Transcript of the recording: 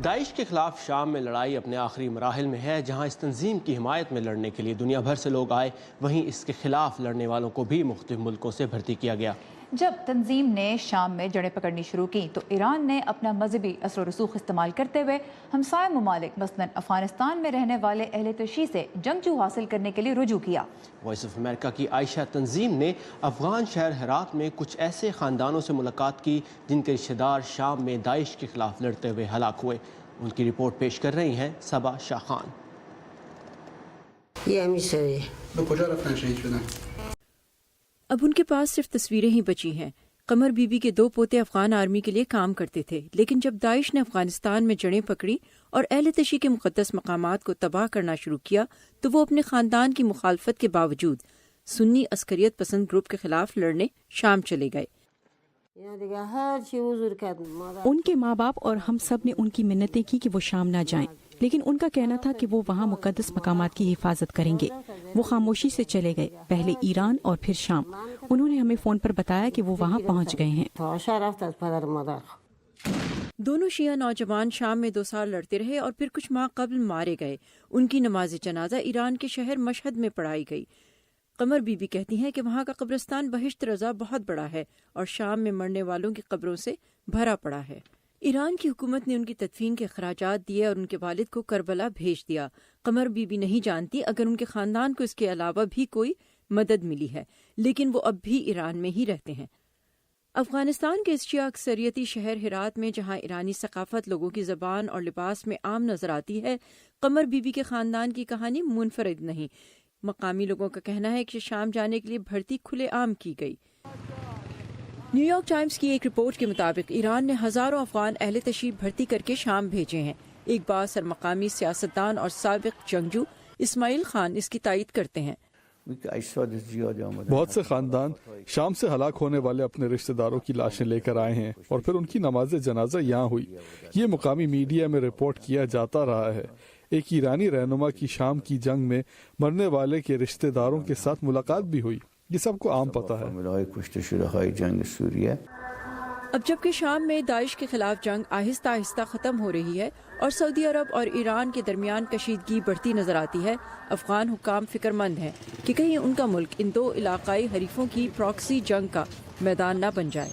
داعش کے خلاف شام میں لڑائی اپنے آخری مراحل میں ہے۔ جہاں اس تنظیم کی حمایت میں لڑنے کے لیے دنیا بھر سے لوگ آئے، وہیں اس کے خلاف لڑنے والوں کو بھی مختلف ملکوں سے بھرتی کیا گیا۔ جب تنظیم نے شام میں جڑیں پکڑنی شروع کی تو ایران نے اپنا مذہبی اثر و رسوخ استعمال کرتے ہوئے ہمسایہ ممالک مثلاً افغانستان میں رہنے والے اہل تشیع سے جنگجو حاصل کرنے کے لیے رجوع کیا۔ وائس آف امریکہ کی عائشہ تنظیم نے افغان شہر ہرات میں کچھ ایسے خاندانوں سے ملاقات کی جن کے رشتہ دار شام میں داعش کے خلاف لڑتے ہوئے ہلاک ہوئے۔ ان کی رپورٹ پیش کر رہی ہیں صبا شاہ خان۔ اب ان کے پاس صرف تصویریں ہی بچی ہیں۔ قمر بی بی کے 2 پوتے افغان آرمی کے لیے کام کرتے تھے، لیکن جب داعش نے افغانستان میں جڑیں پکڑی اور اہل تشیع کے مقدس مقامات کو تباہ کرنا شروع کیا تو وہ اپنے خاندان کی مخالفت کے باوجود سنی عسکریت پسند گروپ کے خلاف لڑنے شام چلے گئے۔ ان کے ماں باپ اور ہم سب نے ان کی منتیں کی کہ وہ شام نہ جائیں، لیکن ان کا کہنا تھا کہ وہ وہاں مقدس مقامات کی حفاظت کریں گے۔ وہ خاموشی سے چلے گئے، پہلے ایران اور پھر شام۔ انہوں نے ہمیں فون پر بتایا کہ وہ وہاں پہنچ گئے ہیں۔ دونوں شیعہ نوجوان شام میں 2 سال لڑتے رہے اور پھر کچھ ماہ قبل مارے گئے۔ ان کی نماز جنازہ ایران کے شہر مشہد میں پڑھائی گئی۔ قمر بی بی کہتی ہیں کہ وہاں کا قبرستان بہشت رضا بہت بڑا ہے اور شام میں مرنے والوں کی قبروں سے بھرا پڑا ہے۔ ایران کی حکومت نے ان کی تدفین کے اخراجات دیے اور ان کے والد کو کربلا بھیج دیا۔ قمر بی بی نہیں جانتی اگر ان کے خاندان کو اس کے علاوہ بھی کوئی مدد ملی ہے، لیکن وہ اب بھی ایران میں ہی رہتے ہیں۔ افغانستان کے اس شیعہ اکثریتی شہر ہرات میں جہاں ایرانی ثقافت لوگوں کی زبان اور لباس میں عام نظر آتی ہے، قمر بی بی کے خاندان کی کہانی منفرد نہیں۔ مقامی لوگوں کا کہنا ہے کہ شام جانے کے لیے بھرتی کھلے عام کی گئی۔ نیو یارک ٹائمز کی ایک رپورٹ کے مطابق ایران نے ہزاروں افغان اہل تشیع بھرتی کر کے شام بھیجے ہیں۔ ایک بااثر مقامی سیاستدان اور سابق جنگجو اسماعیل خان اس کی تائید کرتے ہیں۔ بہت سے خاندان شام سے ہلاک ہونے والے اپنے رشتہ داروں کی لاشیں لے کر آئے ہیں اور پھر ان کی نماز جنازہ یہاں ہوئی۔ یہ مقامی میڈیا میں رپورٹ کیا جاتا رہا ہے۔ ایک ایرانی رہنما کی شام کی جنگ میں مرنے والے کے رشتہ داروں کے ساتھ ملاقات بھی ہوئی۔ یہ سب کو عام پتہ ہے۔ اب جبکہ شام میں داعش کے خلاف جنگ آہستہ آہستہ ختم ہو رہی ہے اور سعودی عرب اور ایران کے درمیان کشیدگی بڑھتی نظر آتی ہے، افغان حکام فکر مند ہیں کہ کہیں ان کا ملک ان 2 علاقائی حریفوں کی پراکسی جنگ کا میدان نہ بن جائے۔